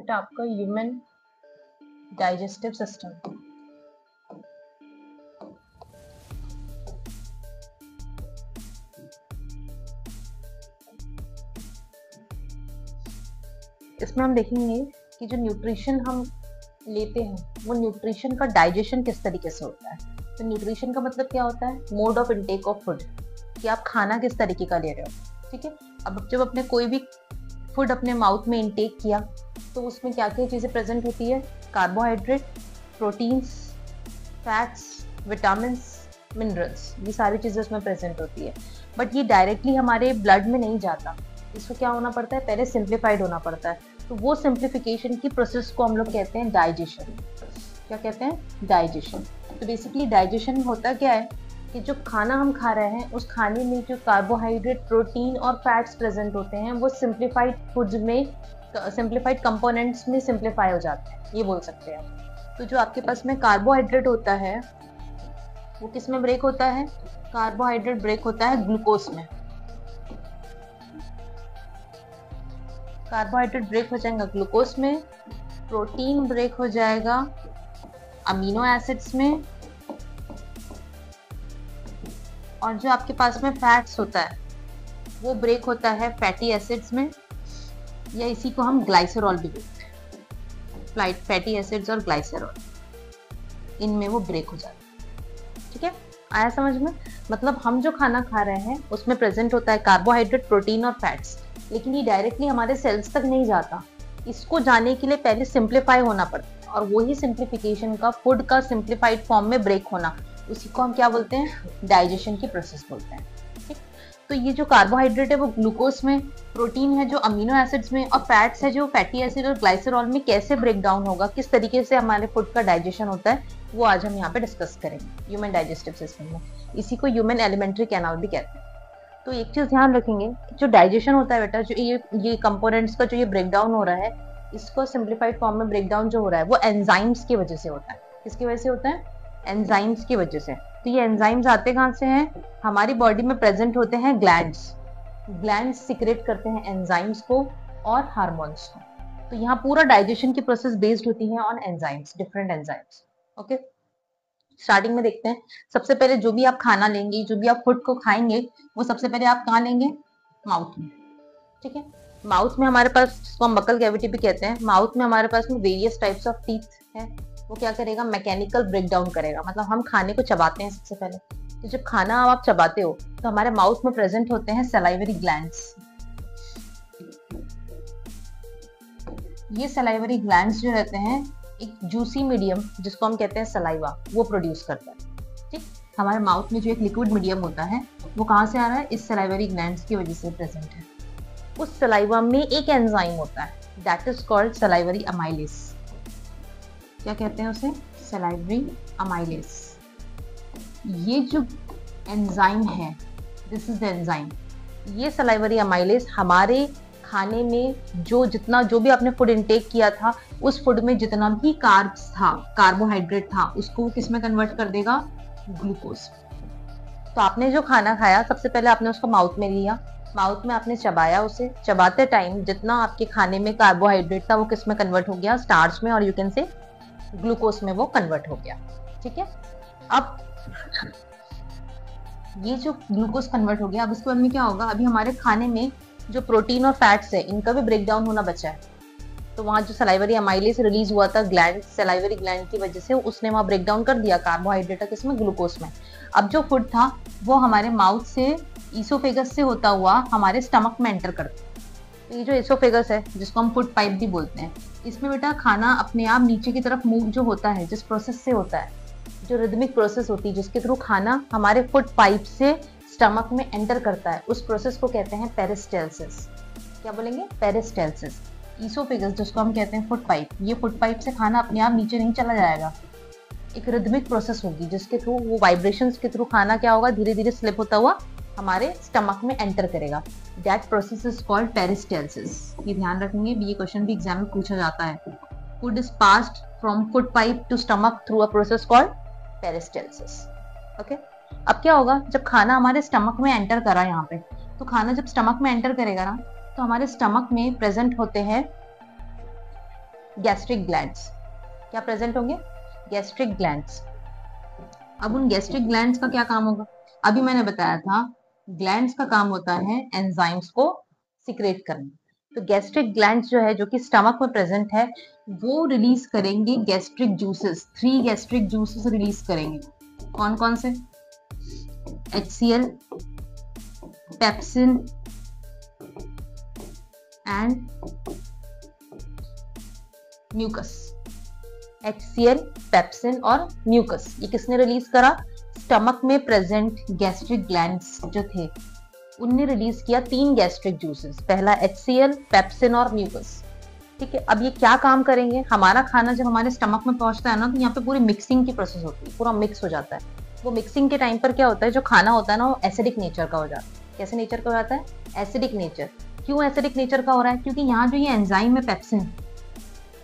बेटा आपका human digestive system. इसमें हम देखेंगे कि जो न्यूट्रिशन हम लेते हैं वो न्यूट्रिशन का डाइजेशन किस तरीके से होता है। तो न्यूट्रिशन का मतलब क्या होता है? Mode of intake of food, कि आप खाना किस तरीके का ले रहे हो। ठीक है, अब जब अपने कोई भी फूड अपने माउथ में इनटेक किया तो उसमें क्या क्या चीज़ें प्रेजेंट होती है? Carbohydrate, proteins, fats, vitamin, minerals, ये सारी चीज़ें उसमें प्रेजेंट होती है। बट ये डायरेक्टली हमारे ब्लड में नहीं जाता, इसको क्या होना पड़ता है? पहले सिंप्लीफाइड होना पड़ता है। तो वो सिंप्लीफिकेशन की प्रोसेस को हम लोग कहते हैं डाइजेशन। क्या कहते हैं? डाइजेशन। तो बेसिकली डाइजेशन होता क्या है कि जो खाना हम खा रहे हैं उस खाने में जो कार्बोहाइड्रेट, प्रोटीन और फैट्स प्रेजेंट होते हैं वो सिंप्लीफाइड फूड्स में, सिंप्लीफाइड कंपोनेंट्स में सिंप्लीफाई हो जाते हैं, ये बोल सकते हैं। तो जो आपके पास में कार्बोहाइड्रेट होता है वो किस में ब्रेक होता है? कार्बोहाइड्रेट ब्रेक होता है ग्लूकोज में। कार्बोहाइड्रेट ब्रेक हो जाएगा ग्लूकोज में, प्रोटीन ब्रेक हो जाएगा अमीनो एसिड्स में, और जो आपके पास में फैट्स होता है वो ब्रेक होता है फैटी एसिड्स में, या इसी को हम ग्लाइसरॉल भी बोलते हैं। फैटी एसिड्स और ग्लाइसरॉल, इनमें वो ब्रेक हो जाता है। ठीक है, आया समझ में? मतलब हम जो खाना खा रहे हैं उसमें प्रेजेंट होता है कार्बोहाइड्रेट, प्रोटीन और फैट्स, लेकिन ये डायरेक्टली हमारे सेल्स तक नहीं जाता। इसको जाने के लिए पहले सिंप्लीफाई होना पड़ता है, और वही सिंप्लीफिकेशन का फूड का सिंप्लीफाइड फॉर्म में ब्रेक होना, उसी को हम क्या बोलते हैं? डाइजेशन की प्रोसेस बोलते हैं। ठीक, तो ये जो कार्बोहाइड्रेट है वो ग्लूकोज में, प्रोटीन है जो अमीनो एसिड्स में, और फैट्स है जो फैटी एसिड और ग्लाइसरॉल में कैसे ब्रेक डाउन होगा, किस तरीके से हमारे फूड का डाइजेशन होता है, वो आज हम यहाँ पे डिस्कस करेंगे ह्यूमन डाइजेस्टिव सिस्टम में। इसी को ह्यूमन एलिमेंट्री कैनाल भी कहते हैं। तो एक चीज ध्यान रखेंगे कि जो डाइजेशन होता है बेटा, जो ये कंपोनेंट्स का जो ये ब्रेकडाउन हो रहा है, इसको सिंप्लीफाइड फॉर्म में ब्रेकडाउन जो हो रहा है वो एंजाइम्स की वजह से होता है। किसकी वजह से होता है? एंजाइम्स की वजह से। तो ये एंजाइम्स आते कहाँ से हैं? हमारी बॉडी में प्रेजेंट होते हैं ग्लैंड्स। ग्लैंड्स सिक्रेट करते हैं एंजाइम्स को और हार्मोन्स को। तो यहाँ पूरा डाइजेशन की प्रोसेस बेस्ड होती है on enzymes, different enzymes. Okay, starting में देखते हैं। सबसे पहले जो भी आप खाना लेंगे, जो भी आप फूड को खाएंगे, वो सबसे पहले आप कहाँ लेंगे? माउथ में। ठीक है, माउथ में हमारे पास, जिसको हम बकल कैविटी भी कहते हैं, माउथ में हमारे पास में वेरियस टाइप्स ऑफ टीथ है। वो क्या करेगा? मैकेनिकल ब्रेकडाउन करेगा। मतलब हम खाने को चबाते हैं सबसे पहले, तो जब खाना आप चबाते हो तो हमारे माउथ में प्रेजेंट होते हैं सलाइवरी ग्लैंड्स। ये सलाइवरी ग्लैंड्स जो रहते हैं एक जूसी मीडियम, जिसको हम कहते हैं सलाइवा, वो प्रोड्यूस करता है। ठीक, हमारे माउथ में जो एक लिक्विड मीडियम होता है वो कहाँ से आ रहा है? इस सलाइवरी ग्लैंड्स की वजह से प्रेजेंट है। उस सलाइवा में एक एंजाइम होता है, that is called salivary amylase. क्या कहते हैं उसे? Salivary amylase. ये जो एंजाइम है, दिस इज द एंजाइम। ये सलाइवरी अमाइलेस हमारे खाने में जो भी आपने फूड इनटेक किया था, उस फूड में जितना भी कार्ब्स था, कार्बोहाइड्रेट था, उसको किस में कन्वर्ट कर देगा? ग्लूकोज। तो आपने जो खाना खाया, सबसे पहले आपने उसको माउथ में लिया, माउथ में आपने चबाया उसे, चबाते टाइम जितना आपके खाने में कार्बोहाइड्रेट था वो किस में कन्वर्ट हो गया? स्टार्च में, और यू कैन से ग्लूकोज में वो कन्वर्ट हो गया। ठीक है, अब ये जो ग्लूकोज कन्वर्ट हो गया, अब इसके बाद में क्या होगा? अभी हमारे खाने में जो प्रोटीन और फैट्स है, इनका भी ब्रेकडाउन होना बचा है। तो वहाँ जो सलाइवरी अमाइलेस रिलीज हुआ था ग्लैंड, सलाइवरी ग्लैंड की वजह से, उसने वहाँ ब्रेकडाउन कर दिया कार्बोहाइड्रेट किसमें? ग्लूकोज में। अब जो फूड था वो हमारे माउथ से, ईसोफेगस से होता हुआ हमारे स्टमक में एंटर करता है। तो ये जो ईसोफेगस है, जिसको हम फूड पाइप भी बोलते हैं, इसमें बेटा खाना अपने आप नीचे की तरफ मूव जो होता है, जिस प्रोसेस से होता है, जो रिदमिक प्रोसेस होती है, जिसके थ्रू खाना हमारे फूड पाइप से स्टमक में एंटर करता है, उस प्रोसेस को कहते हैं पेरिस्टालसिस। क्या बोलेंगे? पेरिस्टालसिस। ईसोफेगस, जिसको हम कहते हैं फूड पाइप, ये फूड पाइप से खाना अपने आप नीचे नहीं चला जाएगा, एक रिदमिक प्रोसेस होगी जिसके थ्रू, वो वाइब्रेशंस के थ्रू खाना क्या होगा? धीरे धीरे स्लिप होता हुआ हमारे स्टमक में एंटर करेगा। That process is called peristalsis. ये ध्यान रखेंगे, ये क्वेश्चन भी एग्जाम में पूछा जाता है। Food is passed from food pipe to stomach through a process called peristalsis. Okay, अब क्या होगा? जब खाना हमारे स्टमक में एंटर करा यहाँ पे, तो खाना जब स्टमक में एंटर करेगा ना, तो हमारे स्टमक में प्रेजेंट होते हैं गैस्ट्रिक ग्लैंड्स। क्या प्रेजेंट होंगे? Gastric glands. अब उन गैस्ट्रिक ग्लैंड्स का क्या काम होगा? अभी मैंने बताया था ग्लैंड्स का काम होता है एंजाइम्स को सिक्रेट करना। तो गैस्ट्रिक ग्लैंड्स जो है, जो कि स्टमक में प्रेजेंट है, वो रिलीज करेंगे gastric juices. 3 gastric juices release करेंगे। कौन कौन से? HCl, pepsin and mucus. HCl, pepsin और म्यूकस, ये किसने रिलीज करा? स्टमक में प्रेजेंट गैस्ट्रिक ग्लैंड्स जो थे उनने रिलीज किया 3 गैस्ट्रिक जूसेस। पहला HCl, पेप्सिन और म्यूकस। ठीक है, अब ये क्या काम करेंगे? हमारा खाना जब हमारे स्टमक में पहुंचता है ना, तो यहाँ पे पूरी मिक्सिंग की प्रोसेस होती है, पूरा मिक्स हो जाता है। वो मिक्सिंग के टाइम पर क्या होता है, जो खाना होता है ना, वो एसिडिक नेचर का हो जाता है। कैसे नेचर का हो जाता है? Acidic nature. क्यों एसिडिक नेचर का हो रहा है? क्योंकि यहाँ जो ये एंजाइम है पेप्सिन,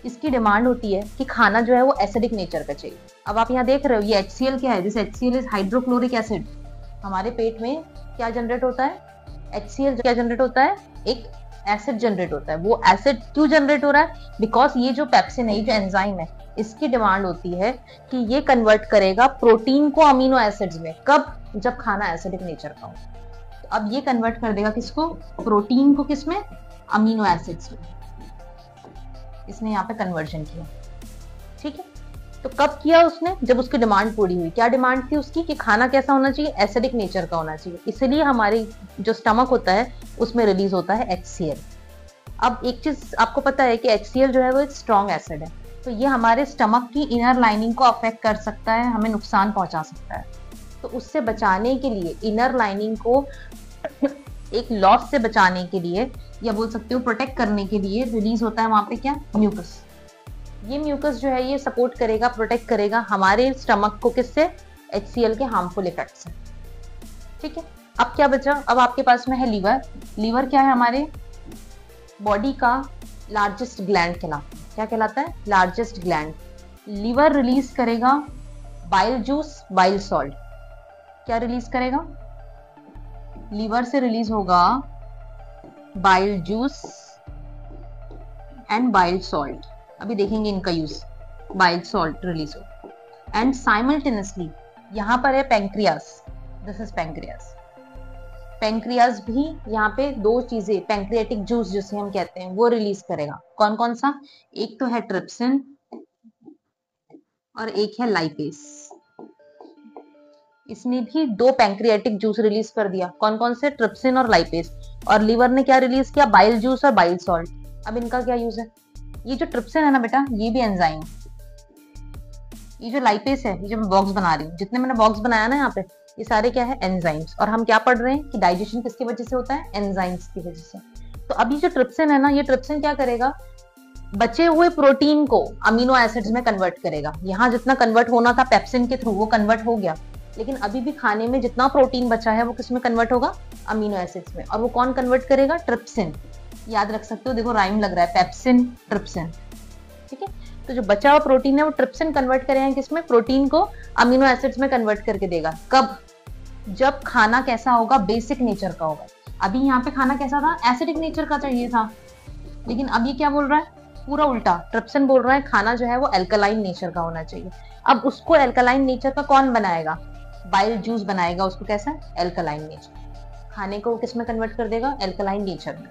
इसकी डिमांड होती है कि खाना जो है वो एसिडिक नेचर का चाहिए। अब आप यहाँ देख रहे हो ये HCl क्या है? जैसे HCl इज हाइड्रोक्लोरिक एसिड। हमारे पेट में क्या जनरेट होता है? HCl क्या जनरेट होता है? एक एसिड जनरेट होता है। वो एसिड क्यों जनरेट हो रहा है? बिकॉज ये जो पेप्सिन है, ये जो एंजाइम है, इसकी डिमांड होती है कि ये कन्वर्ट करेगा प्रोटीन को अमीनो एसिड्स में। कब? जब खाना एसिडिक नेचर का हो। तो अब ये कन्वर्ट कर देगा किसको? प्रोटीन को। किसमें? अमीनो एसिड्स में। इसने यहाँ पे कन्वर्जन किया। ठीक है, तो कब किया उसने? जब उसकी डिमांड पूरी हुई। क्या डिमांड थी उसकी? कि खाना कैसा होना चाहिए? एसिडिक नेचर का होना चाहिए। इसलिए हमारी जो स्टमक होता है उसमें रिलीज होता है HCl। अब एक चीज आपको पता है कि HCl जो है वो एक स्ट्रॉन्ग एसिड है, तो ये हमारे स्टमक की इनर लाइनिंग को अफेक्ट कर सकता है, हमें नुकसान पहुंचा सकता है। तो उससे बचाने के लिए, इनर लाइनिंग को एक लॉस से बचाने के लिए, या बोल सकते हो प्रोटेक्ट करने के लिए, रिलीज होता है वहां पे क्या? म्यूकस। ये म्यूकस जो है ये सपोर्ट करेगा, प्रोटेक्ट करेगा हमारे स्टमक को। किससे? HCl के हार्मफुल इफेक्ट से। ठीक है, अब क्या बचा? अब आपके पास में है लीवर। लीवर क्या है? हमारे बॉडी का लार्जेस्ट ग्लैंड कहलाता है। क्या कहलाता है? Largest gland. लीवर रिलीज करेगा बाइल जूस, बाइल सॉल्ट। क्या रिलीज करेगा? लीवर से रिलीज होगा bile juice and bile salt. अभी देखेंगे इनका यूज। बाइल सॉल्ट रिलीज हो एंड साइमल्टेनियसली यहाँ पर है pancreas. This is pancreas. Pancreas भी यहाँ पे 2 चीजें, पेंक्रियाटिक जूस जिसे हम कहते हैं, वो रिलीज करेगा। कौन कौन सा? एक तो है ट्रिप्सिन और एक है लाइपेस। इसने भी 2 पैंक्रियाटिक जूस रिलीज कर दिया। कौन कौन से? ट्रिप्सिन और लाइपेस। और लीवर ने क्या रिलीज किया? बाइल जूस और बाइल सॉल्ट। अब इनका क्या यूज है? ये जो ट्रिप्सिन है ना बेटा, ये भी एंजाइम। ये जो लाइपेस है, ये जो मैं बॉक्स बना रही हूँ, जितने मैंने बॉक्स बनाया ना यहाँ पे, ये सारे क्या है? एंजाइम्स। और हम क्या पढ़ रहे हैं कि डाइजेशन किसकी वजह से होता है? एंजाइम्स की वजह से। तो अभी जो ट्रिप्सिन है ना, ये ट्रिप्सिन क्या करेगा? बचे हुए प्रोटीन को अमीनो एसिड्स में कन्वर्ट करेगा। यहाँ जितना कन्वर्ट होना था पेप्सिन के थ्रू, वो कन्वर्ट हो गया, लेकिन अभी भी खाने में जितना प्रोटीन बचा है वो किस में कन्वर्ट होगा? अमीनो एसिड्स में। और वो कौन कन्वर्ट करेगा? ट्रिप्सिन। याद रख सकते हो, देखो राइम लग रहा है, पेप्सिन ट्रिप्सिन। ठीक है, तो जो बचा हुआ प्रोटीन है वो ट्रिप्सिन कन्वर्ट करेगा किसमें? प्रोटीन को अमीनो एसिड्स में कन्वर्ट करके देगा। कब? जब खाना कैसा होगा? बेसिक नेचर का होगा। अभी यहाँ पे खाना कैसा था? एसिडिक नेचर का चाहिए था, लेकिन अब ये क्या बोल रहा है? पूरा उल्टा। ट्रिप्सिन बोल रहा है खाना जो है वो एल्कलाइन नेचर का होना चाहिए। अब उसको एल्कलाइन नेचर का कौन बनाएगा? बाइल जूस बनाएगा उसको। कैसा? Alkaline nature. खाने को किस में कन्वर्ट कर देगा? एल्कलाइन नेचर में।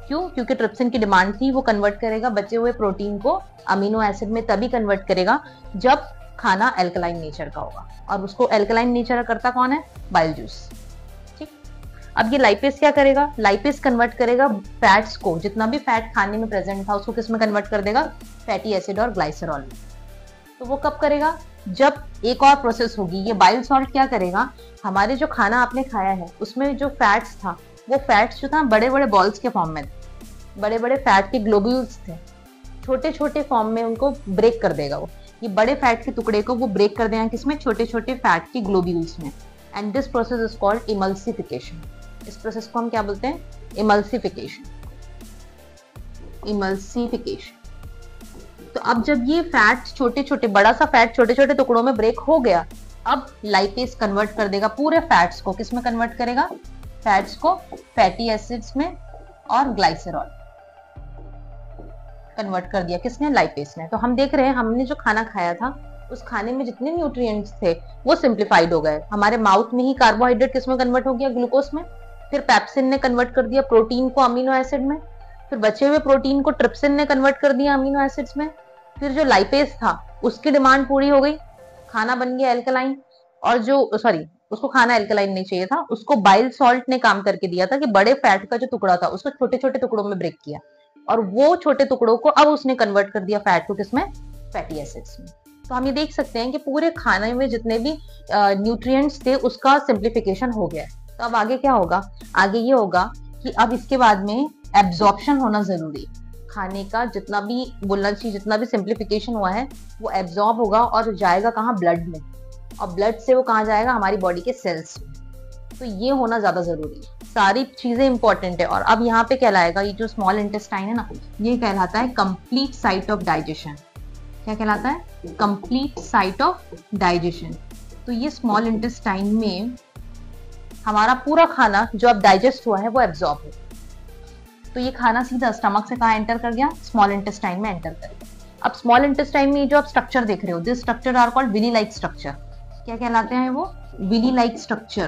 क्यों? क्योंकि ट्रिप्सिन की डिमांड थी, वो कन्वर्ट करेगा बचे हुए प्रोटीन को अमीनो एसिड में, तभी कन्वर्ट करेगा जब खाना एल्कलाइन नेचर का होगा। और उसको एल्कलाइन नेचर करता कौन है? Bile juice. ठीक, अब ये लाइपेस क्या करेगा? लाइपेस कन्वर्ट करेगा फैट्स को, जितना भी फैट खाने में प्रेजेंट था उसको किस में कन्वर्ट कर देगा? फैटी एसिड और ग्लाइसरॉल में। तो वो कब करेगा? जब एक और प्रोसेस होगी। ये बाइल सॉल्ट क्या करेगा? हमारे जो खाना आपने खाया है उसमें जो फैट्स था, वो फैट्स जो था बड़े बड़े बॉल्स के फॉर्म में, बड़े बड़े फैट के ग्लोब्यूल्स थे, छोटे छोटे फॉर्म में उनको ब्रेक कर देगा। वो ये बड़े फैट के टुकड़े को वो ब्रेक कर देगा किसमें? छोटे छोटे फैट के ग्लोब्यूल्स में। And this process is called emulsification. इस प्रोसेस को हम क्या बोलते हैं? इमल्सिफिकेशन। इमल्सिफिकेशन। तो अब जब ये फैट छोटे छोटे, बड़ा सा फैट छोटे छोटे टुकड़ों में ब्रेक हो गया, अब लाइपेस कन्वर्ट कर देगा पूरे फैट्स को। किस में कन्वर्ट करेगा? फैट्स को फैटी एसिड्स में और ग्लाइसरॉल। कन्वर्ट कर दिया किसने, लाइपेज ने। तो हम देख रहे हैं हमने जो खाना खाया था उस खाने में जितने न्यूट्रिएंट्स थे वो सिंप्लीफाइड हो गए। हमारे माउथ में ही कार्बोहाइड्रेट किसमें कन्वर्ट हो गया, ग्लूकोज में। फिर पेप्सिन ने कन्वर्ट कर दिया प्रोटीन को अमीनो एसिड में। फिर बचे हुए प्रोटीन को ट्रिप्सिन ने कन्वर्ट कर दिया अमीनो एसिड्स में। फिर जो लाइपेज था उसकी डिमांड पूरी हो गई, खाना बन गया एल्कलाइन। और जो सॉरी उसको खाना एल्कलाइन नहीं चाहिए था, उसको बाइल सॉल्ट ने काम करके दिया था कि बड़े फैट का जो टुकड़ा था उसको छोटे छोटे टुकड़ों में ब्रेक किया, और वो छोटे टुकड़ों को अब उसने कन्वर्ट कर दिया फैट को किसमें, फैटी एसिड्स में। तो हम ये देख सकते हैं कि पूरे खाने में जितने भी न्यूट्रिएंट्स थे उसका सिंप्लीफिकेशन हो गया। तो अब आगे क्या होगा, आगे ये होगा कि अब इसके बाद में एब्जॉर्प्शन होना जरूरी है। खाने का जितना भी बोलना चाहिए, जितना भी सिंप्लीफिकेशन हुआ है वो एब्जॉर्ब होगा और जाएगा कहाँ, ब्लड में। और ब्लड से वो कहाँ जाएगा, हमारी बॉडी के सेल्स में। तो ये होना ज्यादा जरूरी है, सारी चीजें इंपॉर्टेंट है। और अब यहाँ पे कहलाएगा, ये जो स्मॉल इंटेस्टाइन है ना, ये कहलाता है कंप्लीट साइट ऑफ डाइजेशन। क्या कहलाता है, कंप्लीट साइट ऑफ डाइजेशन। तो ये स्मॉल इंटेस्टाइन में हमारा पूरा खाना जो अब डाइजेस्ट हुआ है वो एब्जॉर्ब हो। तो ये खाना सीधा स्टमक से कहाँ एंटर कर गया, स्मॉल इंटेस्टाइन में एंटर कर गया। अब स्मॉल इंटेस्टाइन में जो आप स्ट्रक्चर देख रहे हो, this structure are called villi like structure. क्या कहलाते हैं वो, विली लाइक स्ट्रक्चर।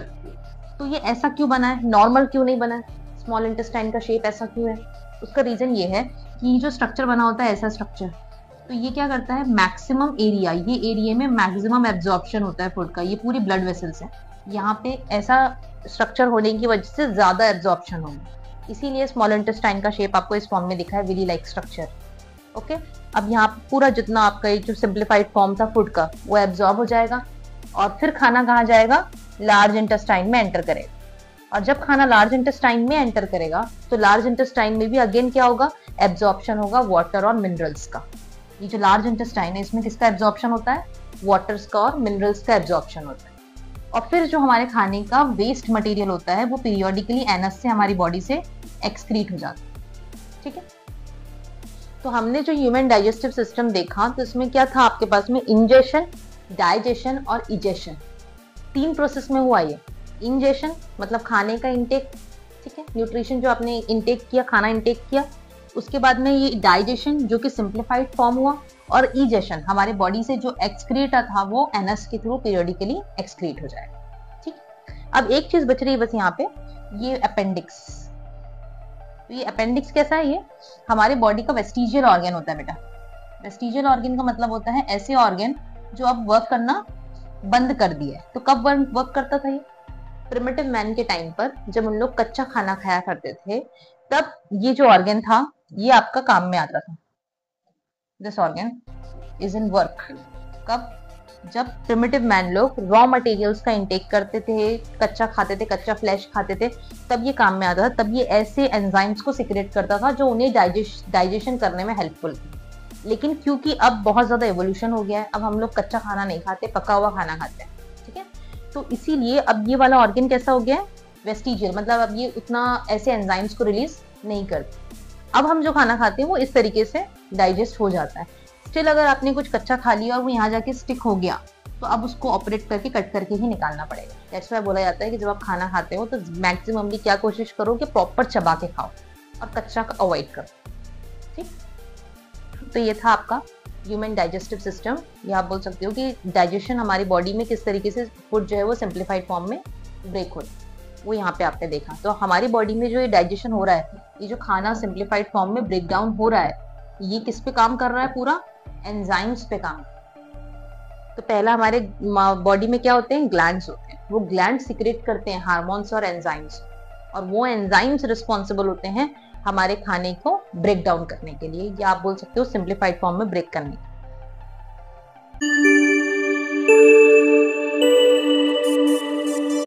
तो ये ऐसा क्यों बना है, नॉर्मल क्यों नहीं बना है, स्मॉल इंटेस्टाइन का शेप ऐसा क्यों है? उसका रीजन ये है कि जो स्ट्रक्चर बना होता है ऐसा स्ट्रक्चर, तो ये क्या करता है, मैक्सिमम एरिया, ये एरिया में मैक्सिमम एब्जॉर्प्शन होता है फूड का। ये पूरी ब्लड वेसल्स है, यहाँ पे ऐसा स्ट्रक्चर होने की वजह से ज्यादा एब्जॉर्प्शन होगा, इसीलिए स्मॉल इंटेस्टाइन का शेप आपको इस फॉर्म में दिखा है, विली लाइक स्ट्रक्चर। ओके, अब यहाँ पूरा जितना आपका ये जो सिंप्लीफाइड फॉर्म था फूड का वो एब्जॉर्ब हो जाएगा, और फिर खाना कहाँ जाएगा, लार्ज इंटेस्टाइन में एंटर करेगा। और जब खाना लार्ज इंटेस्टाइन में एंटर करेगा तो लार्ज इंटेस्टाइन में भी अगेन क्या होगा, एब्जॉर्प्शन होगा वाटर और मिनरल्स का। ये जो लार्ज इंटेस्टाइन है इसमें किसका एब्जॉर्प्शन होता है, वाटर्स का और मिनरल्स का एब्जॉर्प्शन होता है। और फिर जो हमारे खाने का वेस्ट मटेरियल होता है वो पीरियोडिकली एनस से हमारी बॉडी से एक्सक्रीट हो जाता है। ठीक है, तो हमने जो ह्यूमन डाइजेस्टिव सिस्टम देखा तो इसमें क्या था आपके पास में, इंजेशन, डाइजेशन और इजेशन, 3 प्रोसेस में हुआ ये। इंजेशन मतलब खाने का इंटेक, ठीक है, न्यूट्रिशन जो आपने इंटेक किया, खाना इंटेक किया। उसके बाद में ये डाइजेशन जो कि सिंप्लीफाइड फॉर्म हुआ, और इजेशन हमारे बॉडी से जो एक्सक्रीट था वो एनस के थ्रू पीरियोडिकली एक्सक्रीट हो जाएगा। ठीक, अब एक चीज बच रही है बस यहाँ पे, ये अपेंडिक्स। तो ये अपेंडिक्स कैसा है, ये हमारे बॉडी का वेस्टिजियल ऑर्गन होता है बेटा। वेस्टिजियल ऑर्गन का मतलब होता है ऐसे ऑर्गन जो अब वर्क करना बंद कर दिया है। तो कब वर्क करता था ये, प्रिमिटिव मैन के टाइम पर जब उन लोग कच्चा खाना खाया करते थे तब ये जो ऑर्गन था ये आपका काम में आता था। This organ is in work. कब, जब प्रिमिटिव मैन लोग रॉ मटेरियल्स का इंटेक करते थे, कच्चा खाते थे, कच्चा फ्लैश खाते थे, तब ये काम में आता था। तब ये ऐसे एंजाइम्स को सिक्रेट करता था जो उन्हें डाइजेशन करने में हेल्पफुल थी। लेकिन क्योंकि अब बहुत ज्यादा एवोल्यूशन हो गया है, अब हम लोग कच्चा खाना नहीं खाते, पका हुआ खाना खाते हैं। ठीक है, तो इसीलिए अब ये वाला ऑर्गन कैसा हो गया है, वेस्टिजियल, मतलब अब ये उतना ऐसे एंजाइम्स को रिलीज नहीं करते। अब हम जो खाना खाते हैं वो इस तरीके से डाइजेस्ट हो जाता है। स्टिल अगर आपने कुछ कच्चा खा लिया और वो यहाँ जाके स्टिक हो गया तो अब उसको ऑपरेट करके कट करके ही निकालना पड़ेगा। दैट्स व्हाई बोला जाता है कि जब आप खाना खाते हो तो मैक्सिममली क्या कोशिश करो कि प्रॉपर चबा के खाओ और कच्चा का अवॉइड करो। ठीक, तो ये था आपका ह्यूमन डाइजेस्टिव सिस्टम। या आप बोल सकते हो कि डाइजेशन हमारी बॉडी में किस तरीके से फूड जो है वो सिंप्लीफाइड फॉर्म में ब्रेक हो, वो यहाँ पे आपने देखा। तो हमारी बॉडी में जो ये डाइजेशन हो रहा है, ये जो खाना सिंप्लीफाइड फॉर्म में ब्रेक डाउन हो रहा है, ये किस पे काम कर रहा है, पूरा एंजाइम्स पे काम। तो पहला हमारे बॉडी में क्या होते हैं, ग्लैंड्स होते हैं। वो ग्लैंड सिक्रेट करते हैं हार्मोन्स और एंजाइम्स, और वो एंजाइम्स रिस्पॉन्सिबल होते हैं हमारे खाने को ब्रेक डाउन करने के लिए, या आप बोल सकते हो सिंप्लीफाइड फॉर्म में ब्रेक करने के लिए।